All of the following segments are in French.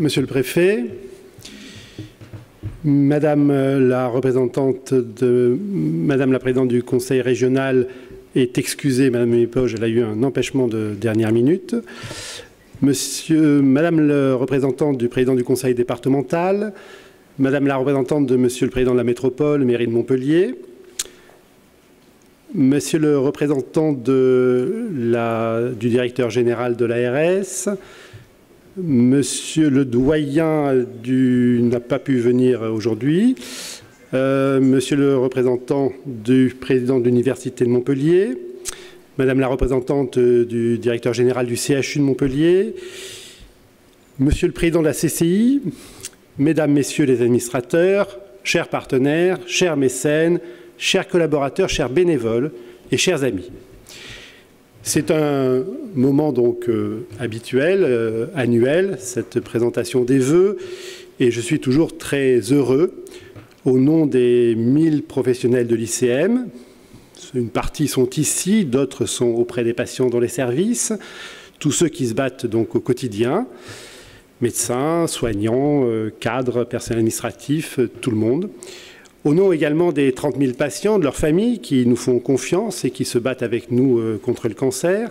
Monsieur le Préfet, Madame la Présidente du Conseil régional est excusée, Madame Mépoge, elle a eu un empêchement de dernière minute. Madame le représentant du Président du Conseil départemental, Madame la représentante de Monsieur le Président de la Métropole, mairie de Montpellier, Monsieur le représentant du directeur général de l'ARS, Monsieur le doyen n'a pas pu venir aujourd'hui, Monsieur le représentant du président de l'Université de Montpellier, Madame la représentante du directeur général du CHU de Montpellier, Monsieur le président de la CCI, Mesdames, Messieurs les administrateurs, chers partenaires, chers mécènes, chers collaborateurs, chers bénévoles et chers amis. C'est un moment donc habituel, annuel, cette présentation des vœux, et je suis toujours très heureux, au nom des 1000 professionnels de l'ICM, une partie sont ici, d'autres sont auprès des patients dans les services, tous ceux qui se battent donc au quotidien, médecins, soignants, cadres, personnel administratif, tout le monde. Au nom également des 30 000 patients, de leurs familles qui nous font confiance et qui se battent avec nous contre le cancer.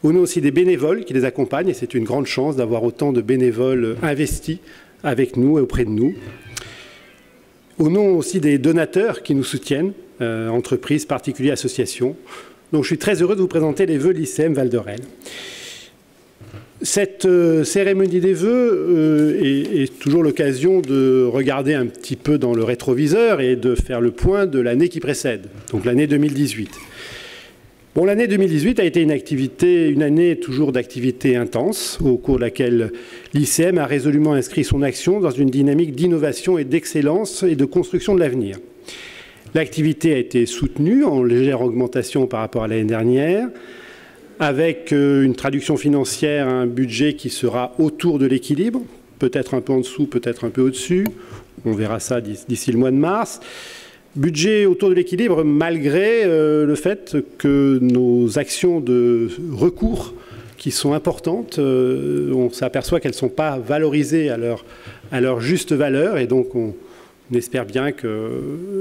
Au nom aussi des bénévoles qui les accompagnent, et c'est une grande chance d'avoir autant de bénévoles investis avec nous et auprès de nous. Au nom aussi des donateurs qui nous soutiennent, entreprises, particuliers, associations. Donc je suis très heureux de vous présenter les vœux de l'ICM Val d'Orel. Cette cérémonie des vœux est toujours l'occasion de regarder un petit peu dans le rétroviseur et de faire le point de l'année qui précède, donc l'année 2018. Bon, l'année 2018 a été une année toujours d'activité intense, au cours de laquelle l'ICM a résolument inscrit son action dans une dynamique d'innovation et d'excellence et de construction de l'avenir. L'activité a été soutenue en légère augmentation par rapport à l'année dernière, avec une traduction financière, un budget qui sera autour de l'équilibre, peut-être un peu en dessous, peut-être un peu au-dessus. On verra ça d'ici le mois de mars. Budget autour de l'équilibre malgré le fait que nos actions de recours, qui sont importantes, on s'aperçoit qu'elles ne sont pas valorisées à leur juste valeur. Et donc on espère bien que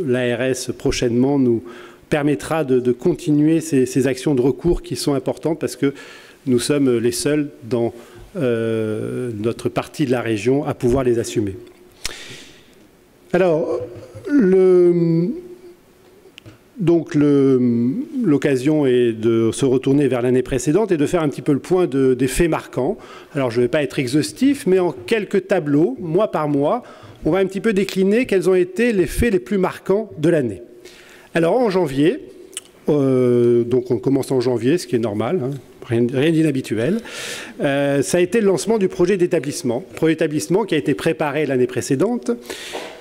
l'ARS prochainement nous permettra de continuer ces actions de recours qui sont importantes parce que nous sommes les seuls dans notre partie de la région à pouvoir les assumer. Alors, l'occasion est de se retourner vers l'année précédente et de faire un petit peu le point des faits marquants. Alors, je ne vais pas être exhaustif, mais en quelques tableaux, mois par mois, on va un petit peu décliner quels ont été les faits les plus marquants de l'année. Alors en janvier, donc on commence en janvier, ce qui est normal, hein, rien d'inhabituel, ça a été le lancement du projet d'établissement qui a été préparé l'année précédente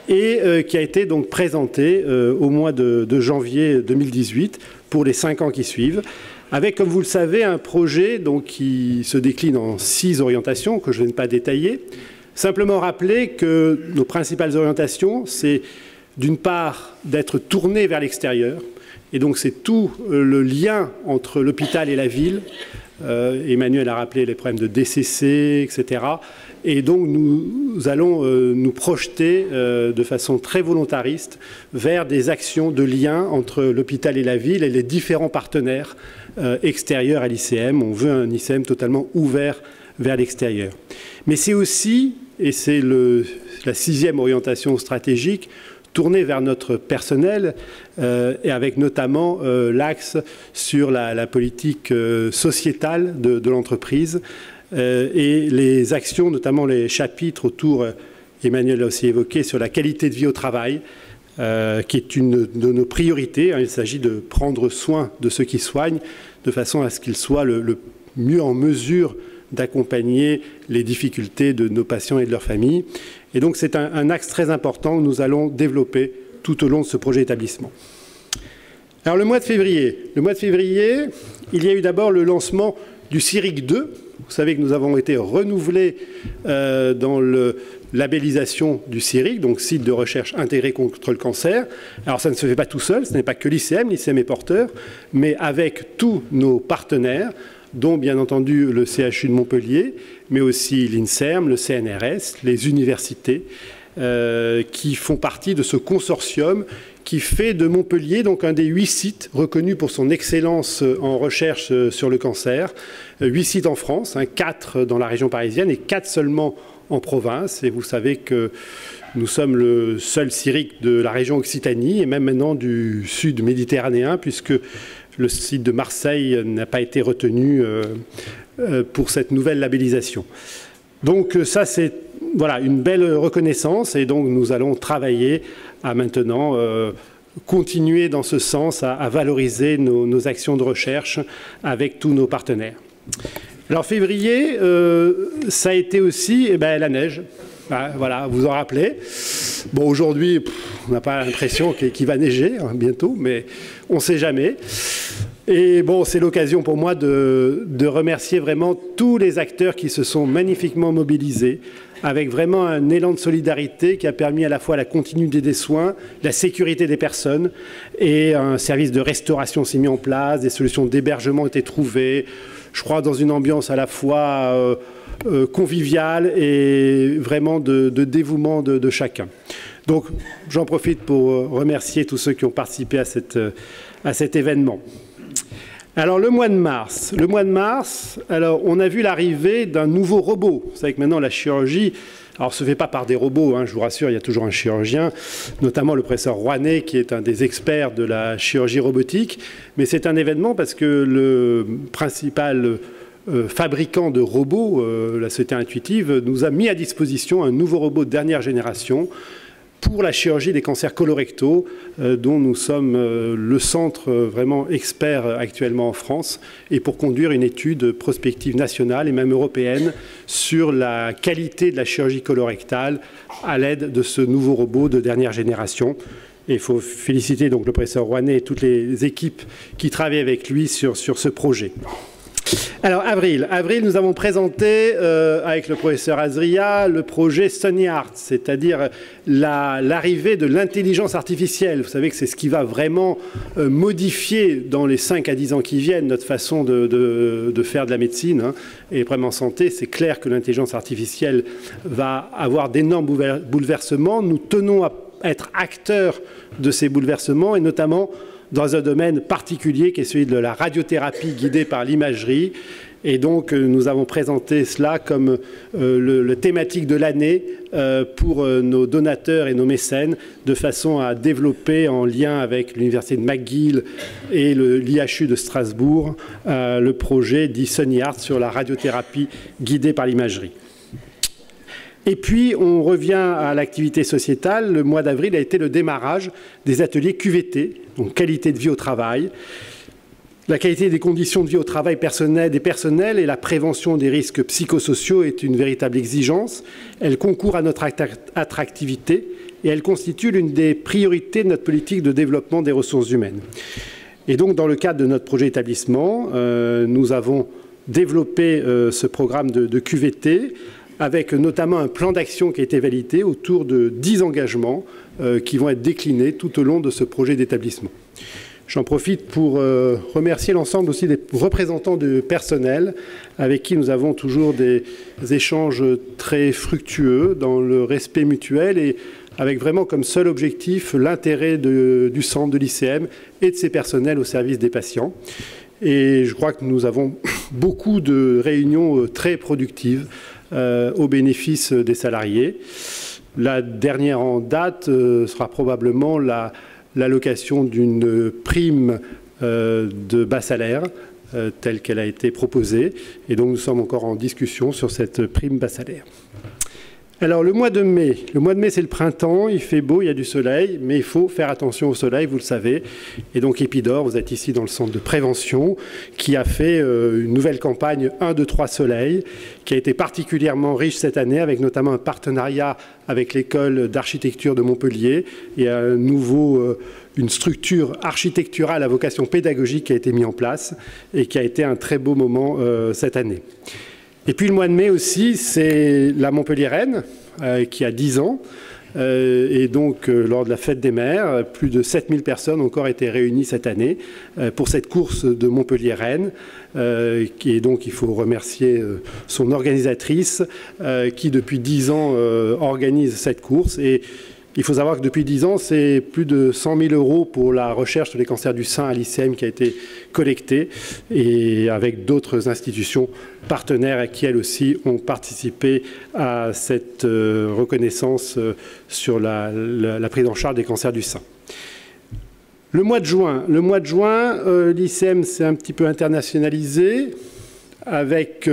et qui a été donc présenté au mois de janvier 2018 pour les 5 ans qui suivent, avec, comme vous le savez, un projet donc, qui se décline en 6 orientations que je ne vais pas détailler. Simplement rappeler que nos principales orientations, c'est d'une part, d'être tourné vers l'extérieur. Et donc, c'est tout le lien entre l'hôpital et la ville. Emmanuel a rappelé les problèmes de DCC, etc. Et donc, nous allons nous projeter de façon très volontariste vers des actions de lien entre l'hôpital et la ville et les différents partenaires extérieurs à l'ICM. On veut un ICM totalement ouvert vers l'extérieur. Mais c'est aussi, et c'est la 6e orientation stratégique, tourner vers notre personnel et avec notamment l'axe sur la politique sociétale de l'entreprise et les actions, notamment les chapitres autour, Emmanuel l'a aussi évoqué, sur la qualité de vie au travail, qui est une de nos priorités. Il s'agit de prendre soin de ceux qui soignent de façon à ce qu'ils soient le mieux en mesure d'accompagner les difficultés de nos patients et de leurs familles. Et donc c'est un axe très important que nous allons développer tout au long de ce projet d'établissement. Alors le mois de février, il y a eu d'abord le lancement du CIRIC 2. Vous savez que nous avons été renouvelés dans la labellisation du CIRIC, donc site de recherche intégré contre le cancer. Alors ça ne se fait pas tout seul, ce n'est pas que l'ICM est porteur, mais avec tous nos partenaires, dont bien entendu le CHU de Montpellier, mais aussi l'INSERM, le CNRS, les universités, qui font partie de ce consortium qui fait de Montpellier donc un des 8 sites reconnus pour son excellence en recherche sur le cancer. 8 sites en France, 4 dans la région parisienne et 4 seulement en province. Et vous savez que nous sommes le seul CIRIC de la région Occitanie et même maintenant du sud méditerranéen, puisque le site de Marseille n'a pas été retenu pour cette nouvelle labellisation. Donc ça, c'est voilà, une belle reconnaissance et donc nous allons travailler à maintenant continuer dans ce sens, à valoriser nos actions de recherche avec tous nos partenaires. Alors février, ça a été aussi la neige. Voilà, vous en rappelez. Bon, aujourd'hui, on n'a pas l'impression qu'il va neiger bientôt, mais on ne sait jamais. Et bon, c'est l'occasion pour moi de remercier vraiment tous les acteurs qui se sont magnifiquement mobilisés, avec vraiment un élan de solidarité qui a permis à la fois la continuité des soins, la sécurité des personnes, et un service de restauration s'est mis en place, des solutions d'hébergement ont été trouvées, je crois dans une ambiance à la fois conviviale et vraiment de dévouement de chacun. Donc j'en profite pour remercier tous ceux qui ont participé à cet événement. Alors le mois de mars, alors, on a vu l'arrivée d'un nouveau robot. Vous savez que maintenant la chirurgie, alors se fait pas par des robots, je vous rassure, il y a toujours un chirurgien, notamment le professeur Rouanet qui est un des experts de la chirurgie robotique, mais c'est un événement parce que le principal fabricant de robots, la société Intuitive, nous a mis à disposition un nouveau robot de dernière génération pour la chirurgie des cancers colorectaux, dont nous sommes le centre vraiment expert actuellement en France, et pour conduire une étude prospective nationale et même européenne sur la qualité de la chirurgie colorectale à l'aide de ce nouveau robot de dernière génération. Et il faut féliciter donc le professeur Rouanet et toutes les équipes qui travaillent avec lui sur ce projet. Alors, avril, nous avons présenté avec le professeur Azria le projet Sunny Heart, c'est-à-dire l'arrivée de l'intelligence artificielle. Vous savez que c'est ce qui va vraiment modifier dans les 5 à 10 ans qui viennent notre façon de faire de la médecine et vraiment en santé. C'est clair que l'intelligence artificielle va avoir d'énormes bouleversements. Nous tenons à être acteurs de ces bouleversements et notamment dans un domaine particulier qui est celui de la radiothérapie guidée par l'imagerie. Et donc, nous avons présenté cela comme le thématique de l'année pour nos donateurs et nos mécènes, de façon à développer en lien avec l'Université de McGill et l'IHU de Strasbourg le projet dit Sunny Heart sur la radiothérapie guidée par l'imagerie. Et puis, on revient à l'activité sociétale. Le mois d'avril a été le démarrage des ateliers QVT, donc qualité de vie au travail. La qualité des conditions de vie au travail des personnels et la prévention des risques psychosociaux est une véritable exigence. Elle concourt à notre attractivité et elle constitue l'une des priorités de notre politique de développement des ressources humaines. Et donc, dans le cadre de notre projet établissement, nous avons développé ce programme de QVT avec notamment un plan d'action qui a été validé autour de 10 engagements qui vont être déclinés tout au long de ce projet d'établissement. J'en profite pour remercier l'ensemble aussi des représentants du personnel avec qui nous avons toujours des échanges très fructueux dans le respect mutuel et avec vraiment comme seul objectif l'intérêt du centre de l'ICM et de ses personnels au service des patients. Et je crois que nous avons beaucoup de réunions très productives au bénéfice des salariés. La dernière en date sera probablement l'allocation d'une prime de bas salaire telle qu'elle a été proposée. Et donc nous sommes encore en discussion sur cette prime bas salaire. Alors le mois de mai, c'est le printemps, il fait beau, il y a du soleil, mais il faut faire attention au soleil, vous le savez. Et donc Epidor, vous êtes ici dans le centre de prévention, qui a fait une nouvelle campagne 1, 2, 3 soleil, qui a été particulièrement riche cette année, avec notamment un partenariat avec l'école d'architecture de Montpellier et une structure architecturale à vocation pédagogique qui a été mise en place et qui a été un très beau moment cette année. Et puis le mois de mai aussi, c'est la Montpellier-Rennes, qui a 10 ans. Et donc, lors de la fête des mères, plus de 7000 personnes ont encore été réunies cette année pour cette course de Montpellier-Rennes. Et donc, il faut remercier son organisatrice qui, depuis 10 ans, organise cette course. Et il faut savoir que depuis 10 ans, c'est plus de 100 000 € pour la recherche sur les cancers du sein à l'ICM qui a été collecté, et avec d'autres institutions partenaires qui, elles aussi, ont participé à cette reconnaissance sur la prise en charge des cancers du sein. Le mois de juin, l'ICM s'est un petit peu internationalisé avec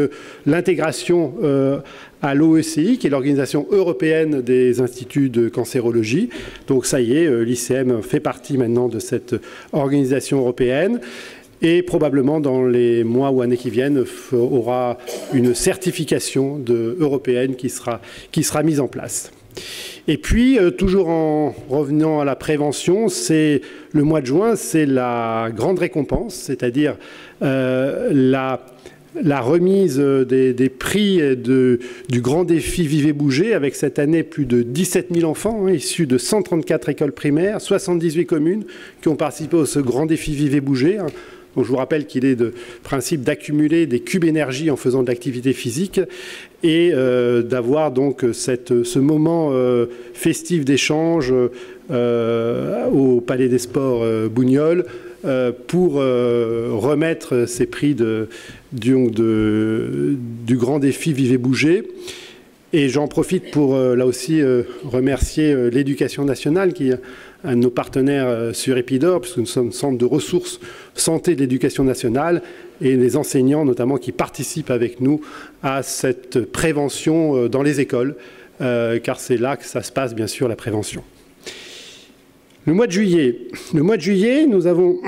l'intégration à l'OECI, qui est l'Organisation européenne des instituts de cancérologie. Donc ça y est, l'ICM fait partie maintenant de cette organisation européenne et probablement dans les mois ou années qui viennent aura une certification européenne qui sera mise en place. Et puis, toujours en revenant à la prévention, c'est le mois de juin, c'est la grande récompense, c'est-à-dire la remise des prix du grand défi Vivez Bouger, avec cette année plus de 17 000 enfants issus de 134 écoles primaires, 78 communes qui ont participé à ce grand défi Vivez Bouger. Donc, je vous rappelle qu'il est de principe d'accumuler des cubes énergie en faisant de l'activité physique et d'avoir donc ce moment festif d'échange au Palais des Sports Bougnols pour remettre ces prix du grand défi Vivez Bouger. Et j'en profite pour, là aussi, remercier l'Éducation nationale, qui est un de nos partenaires sur Epidor, puisque nous sommes centre de ressources santé de l'Éducation nationale, et les enseignants, notamment, qui participent avec nous à cette prévention dans les écoles, car c'est là que ça se passe, bien sûr, la prévention. Le mois de juillet, nous avons,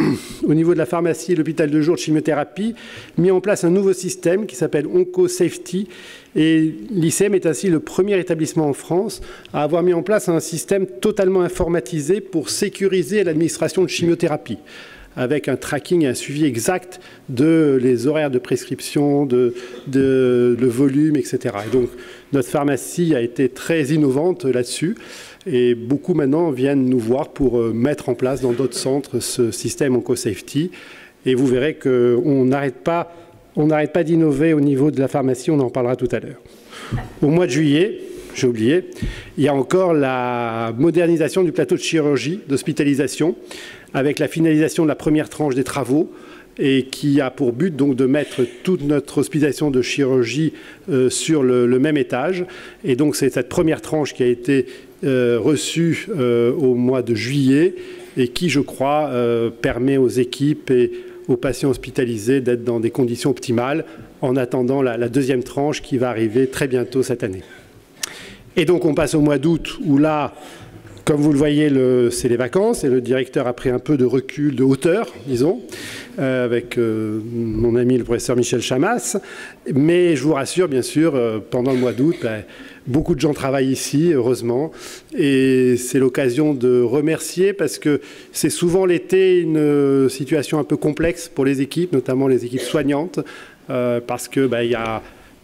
au niveau de la pharmacie et l'hôpital de jour de chimiothérapie, mis en place un nouveau système qui s'appelle OncoSafety. Et l'ICM est ainsi le premier établissement en France à avoir mis en place un système totalement informatisé pour sécuriser l'administration de chimiothérapie, avec un tracking et un suivi exact de les horaires de prescription, le volume, etc. Et donc, notre pharmacie a été très innovante là-dessus. Et beaucoup maintenant viennent nous voir pour mettre en place dans d'autres centres ce système OncoSafety. Et vous verrez qu'on n'arrête pas d'innover au niveau de la pharmacie, on en parlera tout à l'heure. Au mois de juillet, j'ai oublié, il y a encore la modernisation du plateau de chirurgie d'hospitalisation avec la finalisation de la première tranche des travaux et qui a pour but donc de mettre toute notre hospitalisation de chirurgie sur le même étage. Et donc c'est cette première tranche qui a été reçue au mois de juillet et qui, je crois, permet aux équipes et aux patients hospitalisés d'être dans des conditions optimales en attendant la deuxième tranche qui va arriver très bientôt cette année. Et donc on passe au mois d'août où là, comme vous le voyez, c'est les vacances et le directeur a pris un peu de recul, de hauteur, disons, avec mon ami le professeur Michel Chamas. Mais je vous rassure, bien sûr, pendant le mois d'août, beaucoup de gens travaillent ici, heureusement. Et c'est l'occasion de remercier parce que c'est souvent l'été une situation un peu complexe pour les équipes, notamment les équipes soignantes, parce que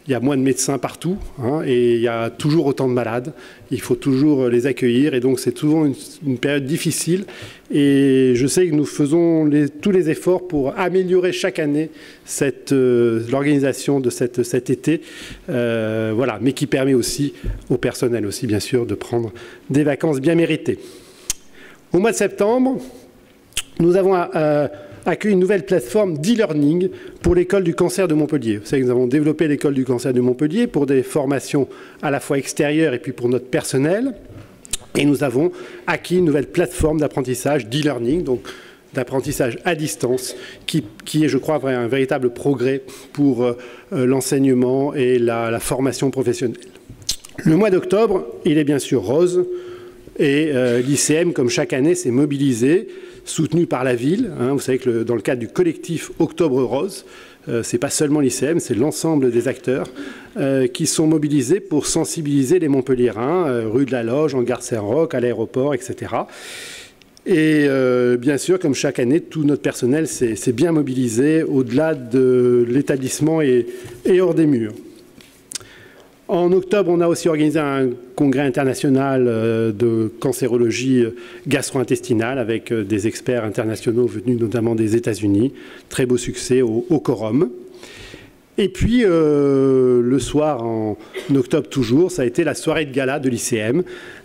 il y a moins de médecins partout et il y a toujours autant de malades. Il faut toujours les accueillir et donc c'est souvent une période difficile. Et je sais que nous faisons tous les efforts pour améliorer chaque année l'organisation de cet été, voilà, mais qui permet aussi au personnel aussi, bien sûr, de prendre des vacances bien méritées. Au mois de septembre, nous avons accueille une nouvelle plateforme d'e-learning pour l'école du cancer de Montpellier. Vous savez que nous avons développé l'école du cancer de Montpellier pour des formations à la fois extérieures et puis pour notre personnel. Et nous avons acquis une nouvelle plateforme d'apprentissage d'e-learning, donc d'apprentissage à distance, qui est, je crois, un véritable progrès pour l'enseignement et la formation professionnelle. Le mois d'octobre, il est bien sûr rose. Et l'ICM, comme chaque année, s'est mobilisé, soutenu par la ville. Vous savez que dans le cadre du collectif Octobre Rose, ce n'est pas seulement l'ICM, c'est l'ensemble des acteurs qui sont mobilisés pour sensibiliser les Montpelliérains, rue de la Loge, en gare Saint-Roch, à l'aéroport, etc. Et bien sûr, comme chaque année, tout notre personnel s'est bien mobilisé au-delà de l'établissement et hors des murs. En octobre, on a aussi organisé un congrès international de cancérologie gastro-intestinale avec des experts internationaux venus notamment des États-Unis. Très beau succès au quorum. Et puis, le soir, en octobre toujours, ça a été la soirée de gala de l'ICM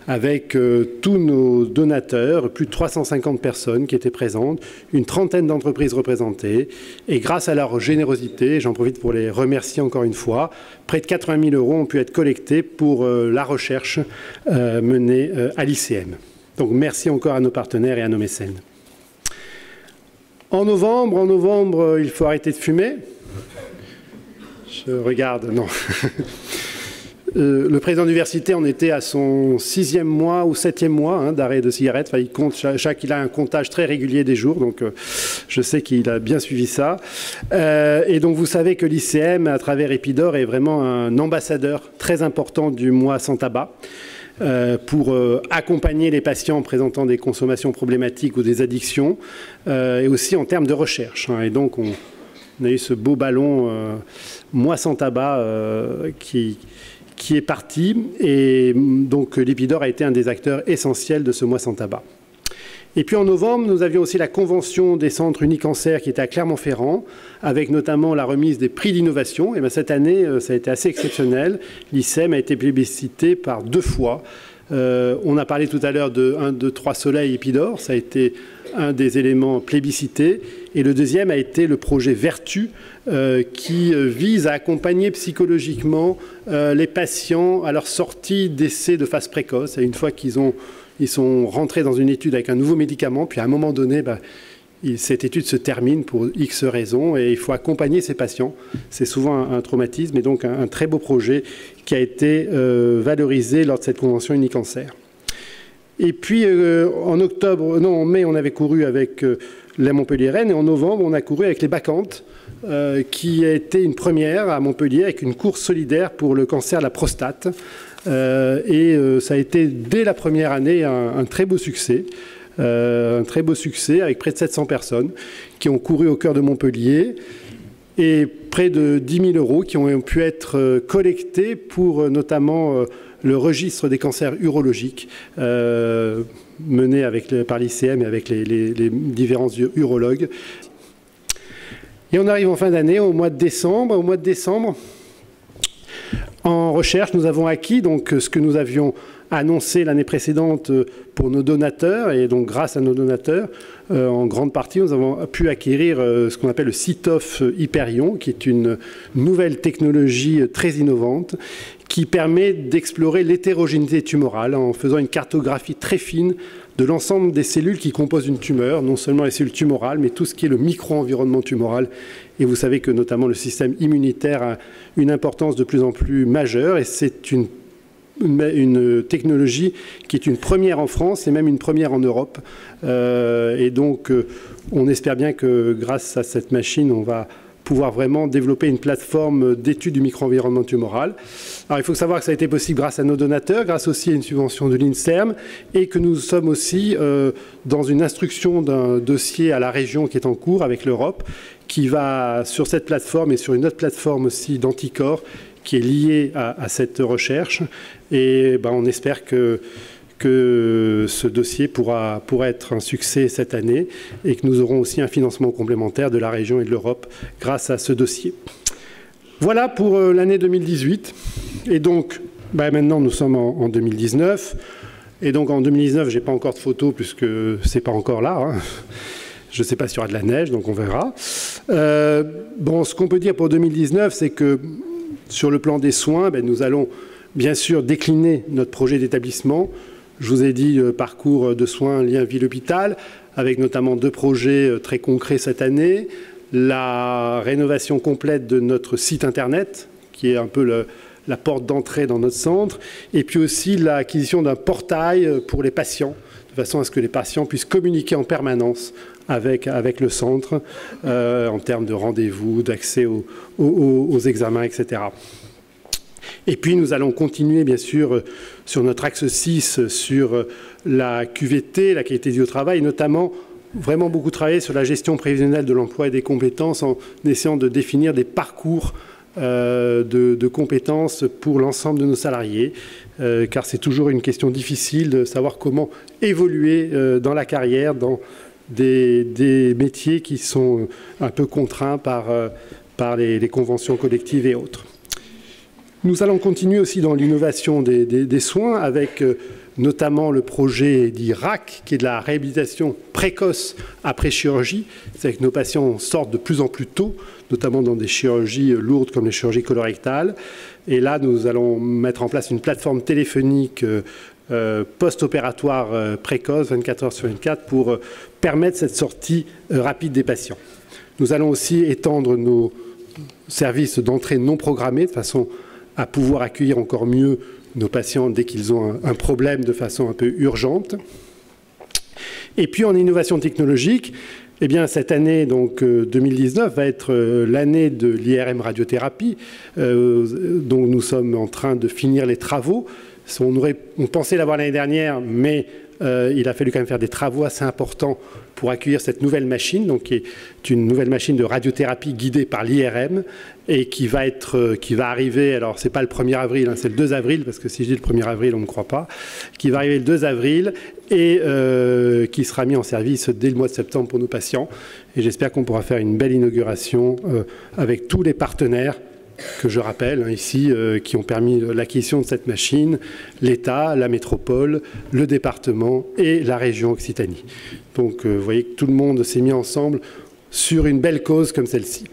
avec tous nos donateurs, plus de 350 personnes qui étaient présentes, une trentaine d'entreprises représentées. Et grâce à leur générosité, j'en profite pour les remercier encore une fois, près de 80 000 € ont pu être collectés pour la recherche menée à l'ICM. Donc merci encore à nos partenaires et à nos mécènes. En novembre, il faut arrêter de fumer. Je regarde, non. Le président d'université en était à son 6e mois ou 7e mois d'arrêt de cigarette. Enfin, il compte il a un comptage très régulier des jours, donc je sais qu'il a bien suivi ça. Et donc vous savez que l'ICM, à travers Epidor, est vraiment un ambassadeur très important du mois sans tabac. Pour accompagner les patients présentant des consommations problématiques ou des addictions, et aussi en termes de recherche. Et donc on a eu ce beau ballon mois sans tabac qui est parti, et donc l'Epidor a été un des acteurs essentiels de ce mois sans tabac. Et puis en novembre, nous avions aussi la convention des centres Unicancer qui était à Clermont-Ferrand, avec notamment la remise des prix d'innovation. Et bien cette année, ça a été assez exceptionnel. L'ICM a été plébiscité par 2 fois. On a parlé tout à l'heure de 1, 2, 3 Soleil Epidor, ça a été un des éléments plébiscités. Et le deuxième a été le projet Vertu, qui vise à accompagner psychologiquement les patients à leur sortie d'essai de phase précoce. Et une fois qu'ils sont rentrés dans une étude avec un nouveau médicament, puis à un moment donné, cette étude se termine pour X raisons et il faut accompagner ces patients. C'est souvent un traumatisme et donc un très beau projet qui a été valorisé lors de cette convention Unicancer. Et puis en mai, on avait couru avec la Montpellier-Rennes et en novembre, on a couru avec les Bacchantes, qui a été une première à Montpellier avec une course solidaire pour le cancer de la prostate. Ça a été dès la première année un très beau succès. Avec près de 700 personnes qui ont couru au cœur de Montpellier et près de 10 000 € qui ont pu être collectés pour notamment le registre des cancers urologiques mené par l'ICM et avec les différents urologues. Et on arrive en fin d'année, au mois de décembre. Au mois de décembre, en recherche, nous avons acquis donc ce que nous avions annoncé l'année précédente pour nos donateurs. Et donc, grâce à nos donateurs, en grande partie, nous avons pu acquérir ce qu'on appelle le CITOF Hyperion, qui est une nouvelle technologie très innovante qui permet d'explorer l'hétérogénéité tumorale en faisant une cartographie très fine de l'ensemble des cellules qui composent une tumeur, non seulement les cellules tumorales, mais tout ce qui est le micro-environnement tumoral. Et vous savez que notamment le système immunitaire a une importance de plus en plus majeure et c'est une technologie qui est une première en France et même une première en Europe. Et donc, on espère bien que grâce à cette machine, on va pouvoir vraiment développer une plateforme d'études du micro-environnement tumoral. Alors, il faut savoir que ça a été possible grâce à nos donateurs, grâce aussi à une subvention de l'INSERM, et que nous sommes aussi dans une instruction d'un dossier à la région qui est en cours avec l'Europe, qui va sur cette plateforme et sur une autre plateforme aussi d'anticorps qui est liée à cette recherche. Et on espère que ce dossier pourra être un succès cette année et que nous aurons aussi un financement complémentaire de la région et de l'Europe grâce à ce dossier. Voilà pour l'année 2018. Et donc, maintenant, nous sommes en 2019. Et donc, en 2019, je n'ai pas encore de photos puisque ce n'est pas encore là. Je ne sais pas s'il y aura de la neige, donc on verra. Ce qu'on peut dire pour 2019, c'est que sur le plan des soins, nous allons bien sûr décliner notre projet d'établissement. Je vous ai dit parcours de soins lien ville-hôpital, avec notamment 2 projets très concrets cette année. La rénovation complète de notre site internet, qui est un peu la porte d'entrée dans notre centre, et puis aussi l'acquisition d'un portail pour les patients, de façon à ce que les patients puissent communiquer en permanence avec le centre, en termes de rendez-vous, d'accès aux examens, etc. Et puis nous allons continuer bien sûr sur notre axe 6 sur la QVT, la qualité de vie au travail, notamment vraiment beaucoup travailler sur la gestion prévisionnelle de l'emploi et des compétences en essayant de définir des parcours de compétences pour l'ensemble de nos salariés, car c'est toujours une question difficile de savoir comment évoluer dans la carrière, dans des métiers qui sont un peu contraints par les conventions collectives et autres. Nous allons continuer aussi dans l'innovation des soins avec notamment le projet dit RAC, qui est de la réhabilitation précoce après chirurgie. C'est que nos patients sortent de plus en plus tôt, notamment dans des chirurgies lourdes comme les chirurgies colorectales. Et là, nous allons mettre en place une plateforme téléphonique post-opératoire précoce, 24 heures sur 24, pour permettre cette sortie rapide des patients. Nous allons aussi étendre nos services d'entrée non programmés de façon à pouvoir accueillir encore mieux nos patients dès qu'ils ont un problème de façon un peu urgente. Et puis en innovation technologique, eh bien, cette année, donc 2019, va être l'année de l'IRM radiothérapie, dont nous sommes en train de finir les travaux. On pensait l'avoir l'année dernière, mais il a fallu quand même faire des travaux assez importants pour accueillir cette nouvelle machine, donc qui est une nouvelle machine de radiothérapie guidée par l'IRM et qui va arriver, alors c'est pas le 1er avril, hein, c'est le 2 avril, parce que si je dis le 1er avril, on ne me croit pas, qui va arriver le 2 avril et qui sera mis en service dès le mois de septembre pour nos patients. Et j'espère qu'on pourra faire une belle inauguration avec tous les partenaires que je rappelle hein, ici, qui ont permis l'acquisition de cette machine, l'État, la métropole, le département et la région Occitanie. Donc vous voyez que tout le monde s'est mis ensemble sur une belle cause comme celle-ci.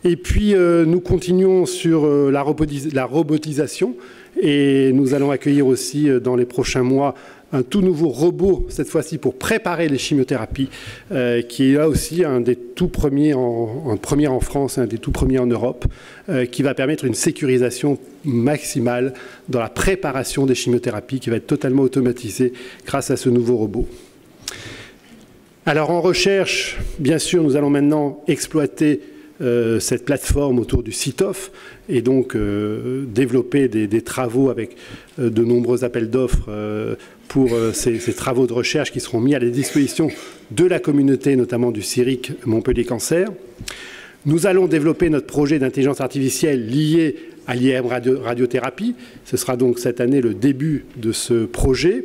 Et puis nous continuons sur la robotisation et nous allons accueillir aussi dans les prochains mois un tout nouveau robot, cette fois-ci pour préparer les chimiothérapies, qui est là aussi un des tout premiers en France, un des tout premiers en Europe, qui va permettre une sécurisation maximale dans la préparation des chimiothérapies, qui va être totalement automatisée grâce à ce nouveau robot. Alors en recherche, bien sûr, nous allons maintenant exploiter cette plateforme autour du CITOF et donc développer des travaux avec de nombreux appels d'offres pour ces travaux de recherche qui seront mis à la disposition de la communauté, notamment du CIRIC Montpellier Cancer. Nous allons développer notre projet d'intelligence artificielle lié à l'IRM radiothérapie. Ce sera donc cette année le début de ce projet.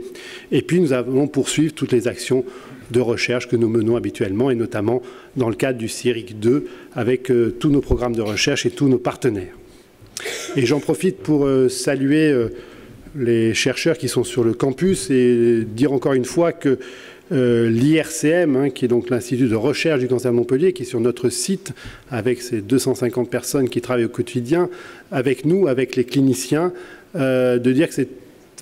Et puis nous allons poursuivre toutes les actions de recherche que nous menons habituellement, et notamment dans le cadre du CIRIC 2, avec tous nos programmes de recherche et tous nos partenaires. Et j'en profite pour saluer les chercheurs qui sont sur le campus et dire encore une fois que l'IRCM, hein, qui est donc l'Institut de recherche du cancer de Montpellier, qui est sur notre site avec ses 250 personnes qui travaillent au quotidien, avec nous, avec les cliniciens, de dire que c'est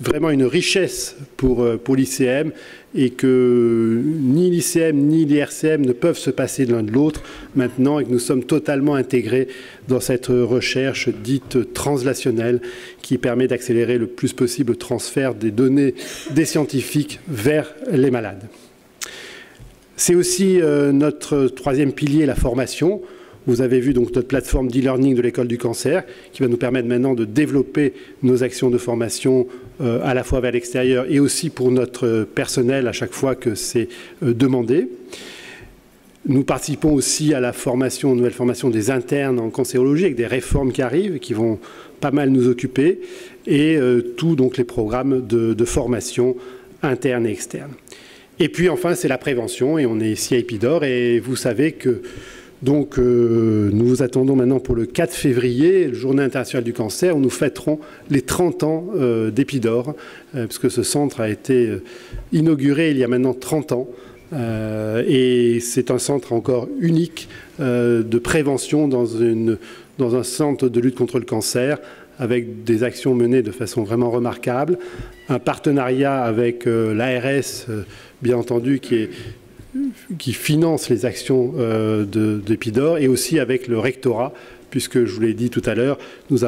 vraiment une richesse pour l'ICM et que ni l'ICM ni l'IRCM ne peuvent se passer l'un de l'autre maintenant et que nous sommes totalement intégrés dans cette recherche dite translationnelle qui permet d'accélérer le plus possible le transfert des données des scientifiques vers les malades. C'est aussi notre troisième pilier, la formation. Vous avez vu donc notre plateforme d'e-learning de l'École du cancer qui va nous permettre maintenant de développer nos actions de formation à la fois vers l'extérieur et aussi pour notre personnel à chaque fois que c'est demandé. Nous participons aussi à la formation, nouvelle formation des internes en cancérologie avec des réformes qui arrivent qui vont pas mal nous occuper et tous donc les programmes de formation interne et externe. Et puis enfin c'est la prévention et on est ici à Épidore et vous savez que donc nous vous attendons maintenant pour le 4 février, la Journée internationale du cancer, où nous fêterons les 30 ans d'Épidore, puisque ce centre a été inauguré il y a maintenant 30 ans. Et c'est un centre encore unique de prévention dans un centre de lutte contre le cancer, avec des actions menées de façon vraiment remarquable. Un partenariat avec l'ARS, bien entendu, qui finance les actions d'Épidore et aussi avec le rectorat, puisque je vous l'ai dit tout à l'heure, nous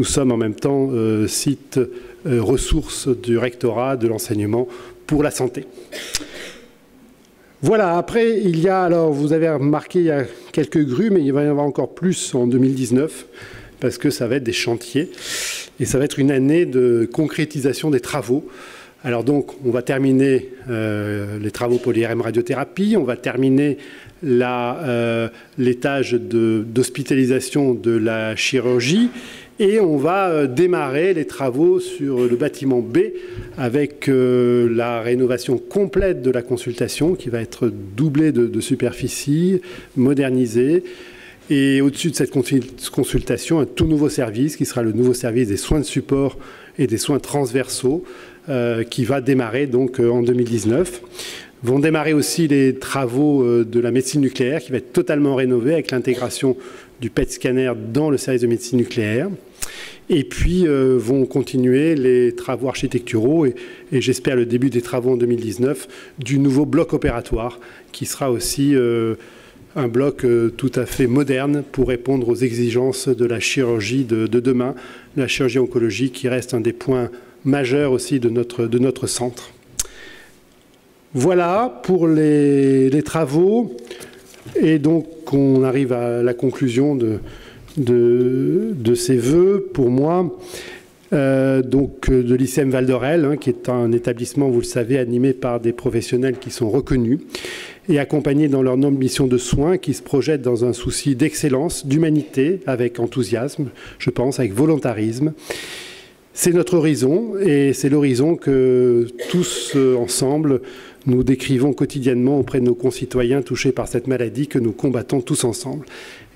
sommes en même temps site ressources du rectorat de l'enseignement pour la santé. Voilà, après il y a, alors vous avez remarqué, il y a quelques grues, mais il va y en avoir encore plus en 2019, parce que ça va être des chantiers et ça va être une année de concrétisation des travaux. Alors donc, on va terminer les travaux pour l'IRM radiothérapie, on va terminer l'étage d'hospitalisation de la chirurgie et on va démarrer les travaux sur le bâtiment B avec la rénovation complète de la consultation qui va être doublée de superficie, modernisée. Et au-dessus de cette consultation, un tout nouveau service qui sera le nouveau service des soins de support et des soins transversaux qui va démarrer donc en 2019. Vont démarrer aussi les travaux de la médecine nucléaire qui va être totalement rénovée avec l'intégration du PET scanner dans le service de médecine nucléaire. Et puis vont continuer les travaux architecturaux et j'espère le début des travaux en 2019 du nouveau bloc opératoire qui sera aussi un bloc tout à fait moderne pour répondre aux exigences de la chirurgie de demain, la chirurgie oncologique qui reste un des points majeurs aussi de notre centre. Voilà pour les travaux et donc on arrive à la conclusion de ces vœux pour moi. Donc de l'ICM Val d'Orel, qui est un établissement, vous le savez, animé par des professionnels qui sont reconnus et accompagnés dans leur noble mission de soins, qui se projettent dans un souci d'excellence, d'humanité, avec enthousiasme, je pense, avec volontarisme. C'est notre horizon et c'est l'horizon que tous ensemble nous décrivons quotidiennement auprès de nos concitoyens touchés par cette maladie que nous combattons tous ensemble.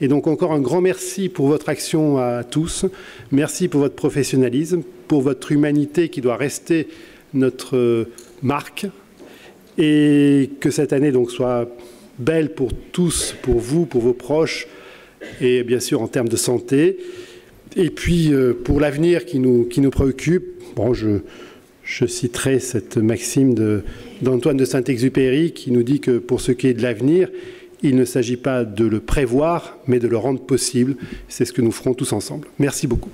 Et donc encore un grand merci pour votre action à tous. Merci pour votre professionnalisme, pour votre humanité qui doit rester notre marque. Et que cette année donc soit belle pour tous, pour vous, pour vos proches et bien sûr en termes de santé. Et puis pour l'avenir qui nous préoccupe, bon, je citerai cette maxime d'Antoine de Saint-Exupéry qui nous dit que pour ce qui est de l'avenir, il ne s'agit pas de le prévoir, mais de le rendre possible. C'est ce que nous ferons tous ensemble. Merci beaucoup.